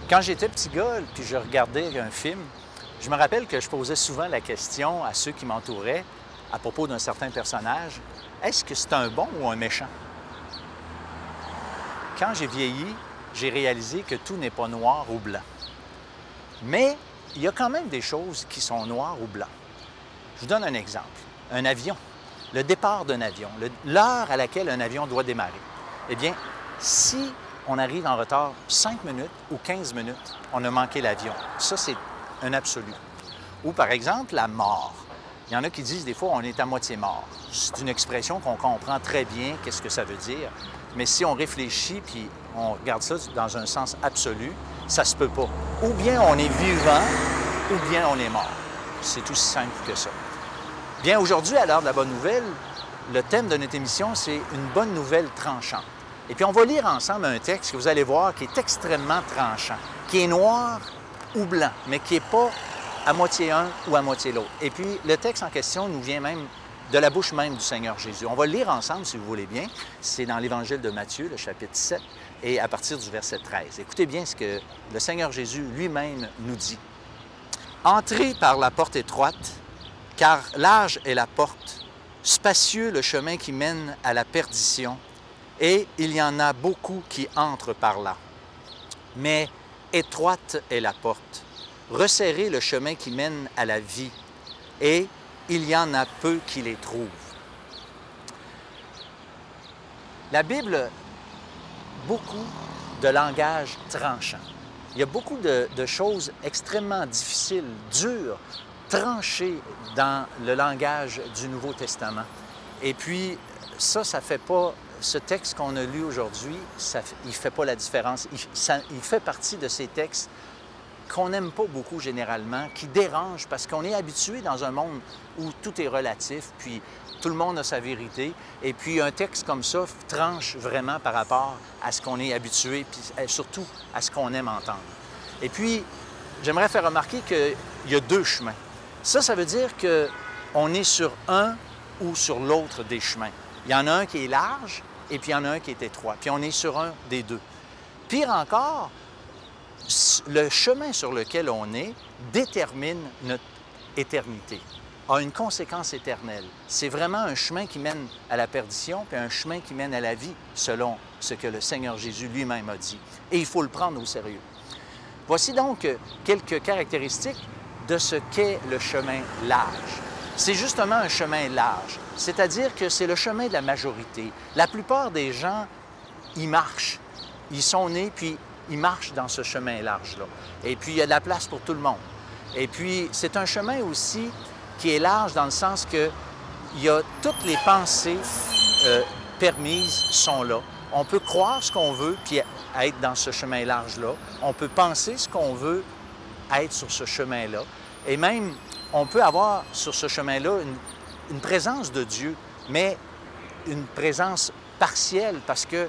Quand j'étais petit gars, puis je regardais un film, je me rappelle que je posais souvent la question à ceux qui m'entouraient à propos d'un certain personnage, est-ce que c'est un bon ou un méchant? Quand j'ai vieilli, j'ai réalisé que tout n'est pas noir ou blanc. Mais il y a quand même des choses qui sont noires ou blancs. Je vous donne un exemple. Un avion, le départ d'un avion, l'heure à laquelle un avion doit démarrer. Eh bien, si on arrive en retard 5 minutes ou 15 minutes, on a manqué l'avion. Ça, c'est un absolu. Ou par exemple, la mort. Il y en a qui disent des fois on est à moitié mort. C'est une expression qu'on comprend très bien, qu'est-ce que ça veut dire. Mais si on réfléchit puis on regarde ça dans un sens absolu, ça se peut pas. Ou bien on est vivant, ou bien on est mort. C'est aussi simple que ça. Bien, aujourd'hui, à l'heure de la bonne nouvelle, le thème de notre émission, c'est une bonne nouvelle tranchante. Et puis on va lire ensemble un texte que vous allez voir qui est extrêmement tranchant, qui est noir ou blanc, mais qui n'est pas à moitié un ou à moitié l'autre. Et puis le texte en question nous vient même de la bouche même du Seigneur Jésus. On va le lire ensemble, si vous voulez bien. C'est dans l'Évangile de Matthieu, le chapitre 7, et à partir du verset 13. Écoutez bien ce que le Seigneur Jésus lui-même nous dit. « Entrez par la porte étroite, car large est la porte, spacieux le chemin qui mène à la perdition, et il y en a beaucoup qui entrent par là. Mais étroite est la porte, resserrez le chemin qui mène à la vie, et il y en a peu qui les trouvent. » La Bible, beaucoup de langage tranchant. Il y a beaucoup de choses extrêmement difficiles, dures, tranchées dans le langage du Nouveau Testament. Et puis, ça ne fait pas... Ce texte qu'on a lu aujourd'hui, il ne fait pas la différence. Il fait partie de ces textes qu'on n'aime pas beaucoup généralement, qui dérangent parce qu'on est habitué dans un monde où tout est relatif, puis tout le monde a sa vérité. Et puis un texte comme ça tranche vraiment par rapport à ce qu'on est habitué, puis surtout à ce qu'on aime entendre. Et puis, j'aimerais faire remarquer qu'il y a deux chemins. Ça veut dire qu'on est sur un ou sur l'autre des chemins. Il y en a un qui est large, et puis il y en a un qui est étroit. Puis on est sur un des deux. Pire encore, le chemin sur lequel on est détermine notre éternité, a une conséquence éternelle. C'est vraiment un chemin qui mène à la perdition, puis un chemin qui mène à la vie, selon ce que le Seigneur Jésus lui-même a dit. Et il faut le prendre au sérieux. Voici donc quelques caractéristiques de ce qu'est le chemin large. C'est justement un chemin large, c'est-à-dire que c'est le chemin de la majorité. La plupart des gens y marchent. Ils sont nés, puis ils marchent dans ce chemin large-là. Et puis, il y a de la place pour tout le monde. Et puis, c'est un chemin aussi qui est large dans le sens que il y a toutes les pensées permises sont là. On peut croire ce qu'on veut, puis être dans ce chemin large-là. On peut penser ce qu'on veut, être sur ce chemin-là. Et même, on peut avoir sur ce chemin-là une présence de Dieu, mais une présence partielle parce que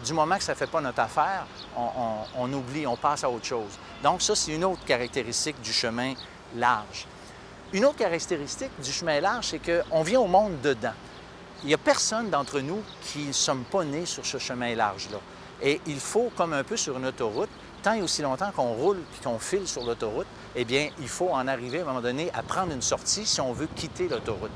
du moment que ça ne fait pas notre affaire, on oublie, on passe à autre chose. Donc ça, c'est une autre caractéristique du chemin large. Une autre caractéristique du chemin large, c'est qu'on vient au monde dedans. Il n'y a personne d'entre nous qui ne sommes pas nés sur ce chemin large-là. Et il faut, comme un peu sur une autoroute, tant et aussi longtemps qu'on roule et qu'on file sur l'autoroute, eh bien, il faut en arriver à un moment donné à prendre une sortie si on veut quitter l'autoroute.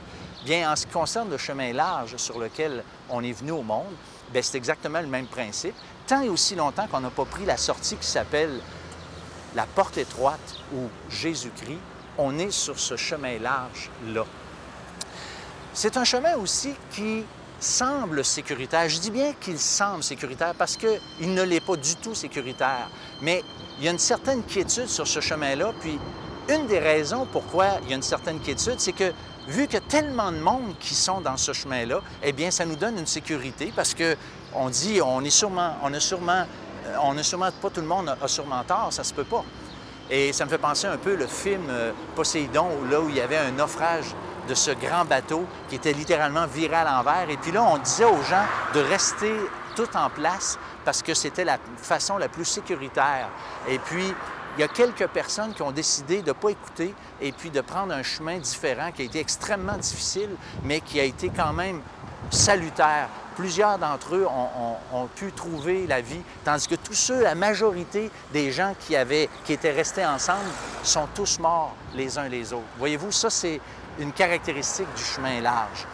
Bien, en ce qui concerne le chemin large sur lequel on est venu au monde, bien, c'est exactement le même principe. Tant et aussi longtemps qu'on n'a pas pris la sortie qui s'appelle la porte étroite ou Jésus-Christ, on est sur ce chemin large-là. C'est un chemin aussi qui semble sécuritaire. Je dis bien qu'il semble sécuritaire parce qu'il ne l'est pas du tout sécuritaire. Mais il y a une certaine quiétude sur ce chemin-là. Puis une des raisons pourquoi il y a une certaine quiétude, c'est que vu qu'il y a tellement de monde qui sont dans ce chemin-là, eh bien, ça nous donne une sécurité parce qu'on dit, on a sûrement pas tout le monde a sûrement tort, ça se peut pas. Et ça me fait penser un peu le film Poséidon, là où il y avait un naufrage de ce grand bateau qui était littéralement viré à l'envers. Et puis là, on disait aux gens de rester tout en place parce que c'était la façon la plus sécuritaire. Et puis, il y a quelques personnes qui ont décidé de ne pas écouter et puis de prendre un chemin différent qui a été extrêmement difficile, mais qui a été quand même salutaire plusieurs d'entre eux ont pu trouver la vie, tandis que tous ceux, la majorité des gens qui étaient restés ensemble, sont tous morts les uns les autres. Voyez-vous, ça, c'est une caractéristique du chemin large.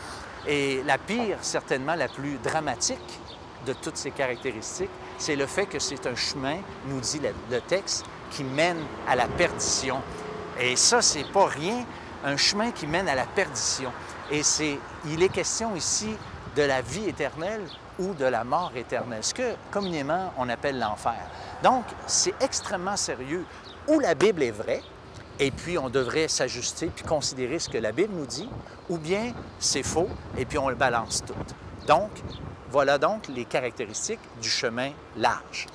Et la pire, certainement la plus dramatique de toutes ces caractéristiques, c'est le fait que c'est un chemin, nous dit le texte, qui mène à la perdition. Et ça, c'est pas rien, un chemin qui mène à la perdition. Et il est question ici de la vie éternelle ou de la mort éternelle, ce que communément on appelle l'enfer. Donc, c'est extrêmement sérieux. Ou la Bible est vraie, et puis on devrait s'ajuster puis considérer ce que la Bible nous dit, ou bien c'est faux, et puis on le balance tout. Donc, voilà donc les caractéristiques du chemin large.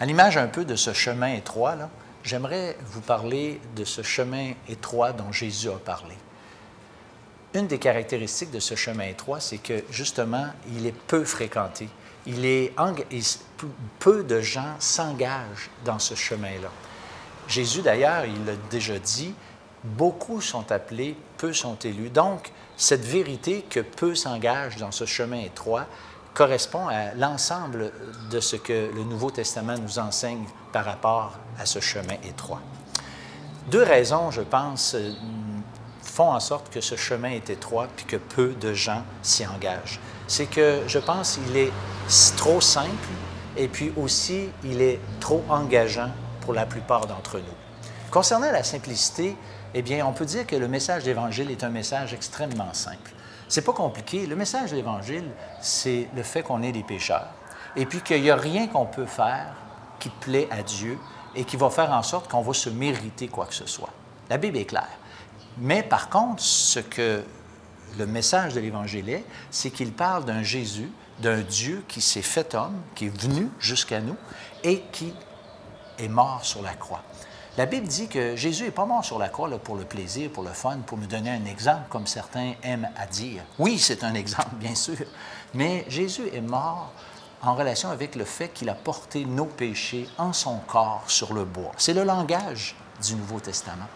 À l'image un peu de ce chemin étroit, là, j'aimerais vous parler de ce chemin étroit dont Jésus a parlé. Une des caractéristiques de ce chemin étroit, c'est que, justement, il est peu fréquenté. Peu de gens s'engagent dans ce chemin-là. Jésus, d'ailleurs, il l'a déjà dit, beaucoup sont appelés, peu sont élus. Donc, cette vérité que peu s'engagent dans ce chemin étroit correspond à l'ensemble de ce que le Nouveau Testament nous enseigne par rapport à ce chemin étroit. Deux raisons, je pense, font en sorte que ce chemin est étroit puis que peu de gens s'y engagent. C'est que, je pense, il est trop simple et puis aussi, il est trop engageant pour la plupart d'entre nous. Concernant la simplicité, eh bien, on peut dire que le message de l'Évangile est un message extrêmement simple. C'est pas compliqué. Le message de l'Évangile, c'est le fait qu'on est des pécheurs et puis qu'il n'y a rien qu'on peut faire qui plaît à Dieu et qui va faire en sorte qu'on va se mériter quoi que ce soit. La Bible est claire. Mais par contre, ce que le message de l'Évangile est, c'est qu'il parle d'un Jésus, d'un Dieu qui s'est fait homme, qui est venu jusqu'à nous et qui est mort sur la croix. La Bible dit que Jésus n'est pas mort sur la croix là, pour le plaisir, pour le fun, pour nous donner un exemple, comme certains aiment à dire. Oui, c'est un exemple, bien sûr, mais Jésus est mort en relation avec le fait qu'il a porté nos péchés en son corps sur le bois. C'est le langage du Nouveau Testament.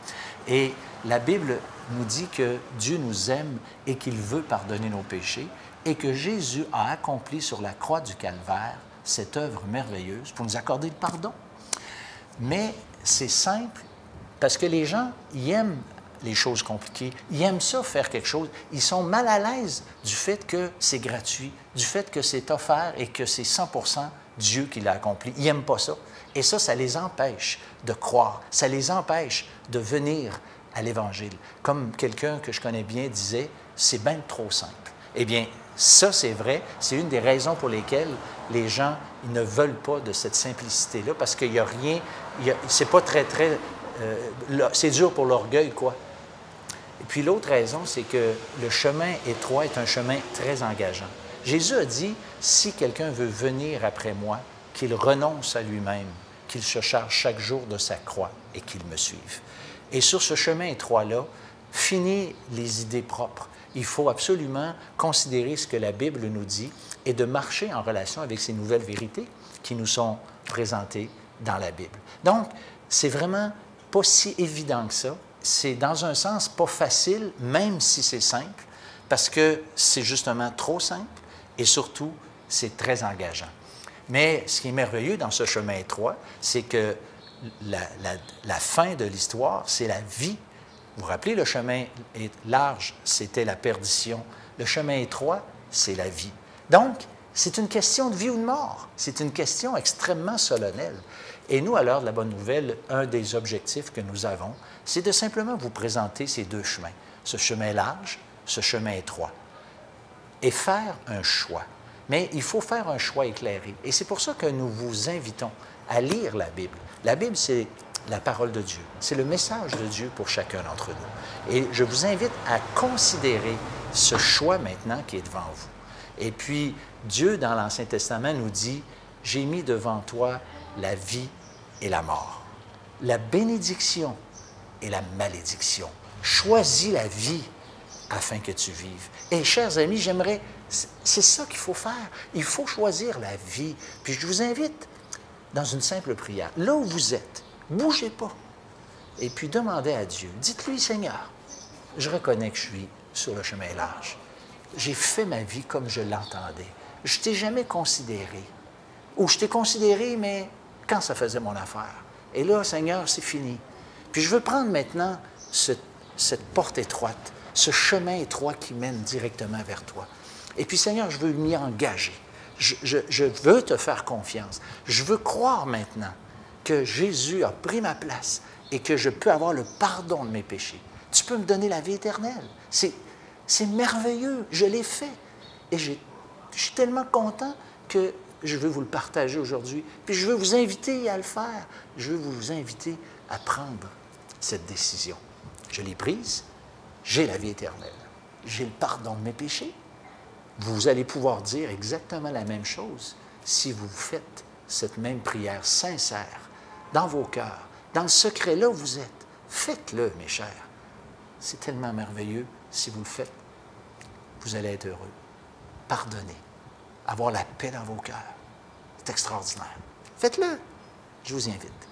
Et la Bible nous dit que Dieu nous aime et qu'il veut pardonner nos péchés et que Jésus a accompli sur la croix du Calvaire cette œuvre merveilleuse pour nous accorder le pardon. Mais c'est simple parce que les gens, ils aiment les choses compliquées. Ils aiment ça, faire quelque chose. Ils sont mal à l'aise du fait que c'est gratuit, du fait que c'est offert et que c'est 100% Dieu qui l'a accompli. Ils n'aiment pas ça. Et ça les empêche de croire. Ça les empêche de venir à l'Évangile. Comme quelqu'un que je connais bien disait, c'est bien trop simple. Eh bien, ça, c'est vrai. C'est une des raisons pour lesquelles les gens ils ne veulent pas de cette simplicité-là, parce qu'il n'y a rien, c'est pas c'est dur pour l'orgueil, quoi. Et puis l'autre raison, c'est que le chemin étroit est un chemin très engageant. Jésus a dit, si quelqu'un veut venir après moi, qu'il renonce à lui-même, qu'il se charge chaque jour de sa croix et qu'il me suive. Et sur ce chemin étroit-là, fini les idées propres. Il faut absolument considérer ce que la Bible nous dit et de marcher en relation avec ces nouvelles vérités qui nous sont présentées dans la Bible. Donc, c'est vraiment pas si évident que ça. C'est dans un sens pas facile, même si c'est simple, parce que c'est justement trop simple et surtout, c'est très engageant. Mais ce qui est merveilleux dans ce chemin étroit, c'est que la fin de l'histoire, c'est la vie. Vous vous rappelez, le chemin large, c'était la perdition. Le chemin étroit, c'est la vie. Donc, c'est une question de vie ou de mort. C'est une question extrêmement solennelle. Et nous, à l'heure de la bonne nouvelle, un des objectifs que nous avons, c'est de simplement vous présenter ces deux chemins, ce chemin large, ce chemin étroit, et faire un choix. Mais il faut faire un choix éclairé. Et c'est pour ça que nous vous invitons à lire la Bible. La Bible, c'est la parole de Dieu. C'est le message de Dieu pour chacun d'entre nous. Et je vous invite à considérer ce choix maintenant qui est devant vous. Et puis, Dieu, dans l'Ancien Testament, nous dit, « J'ai mis devant toi la vie et la mort, la bénédiction et la malédiction. Choisis la vie afin que tu vives. » Et chers amis, c'est ça qu'il faut faire. Il faut choisir la vie. Puis je vous invite dans une simple prière. Là où vous êtes, bougez pas. Et puis demandez à Dieu. Dites-lui, Seigneur, je reconnais que je suis sur le chemin large. J'ai fait ma vie comme je l'entendais. je t'ai jamais considéré. Ou je t'ai considéré, mais quand ça faisait mon affaire. Et là, Seigneur, c'est fini. Puis je veux prendre maintenant cette porte étroite, ce chemin étroit qui mène directement vers toi. Et puis, Seigneur, je veux m'y engager. Je veux te faire confiance. Je veux croire maintenant que Jésus a pris ma place et que je peux avoir le pardon de mes péchés. Tu peux me donner la vie éternelle. C'est merveilleux. Je l'ai fait. Et je suis tellement content que je veux vous le partager aujourd'hui. Puis je veux vous inviter à le faire. Je veux vous inviter à prendre cette décision. Je l'ai prise. J'ai la vie éternelle. J'ai le pardon de mes péchés. Vous allez pouvoir dire exactement la même chose si vous faites cette même prière sincère dans vos cœurs, dans le secret là où vous êtes. Faites-le, mes chers. C'est tellement merveilleux. Si vous le faites, vous allez être heureux. Pardonnez. Avoir la paix dans vos cœurs. C'est extraordinaire. Faites-le. Je vous y invite.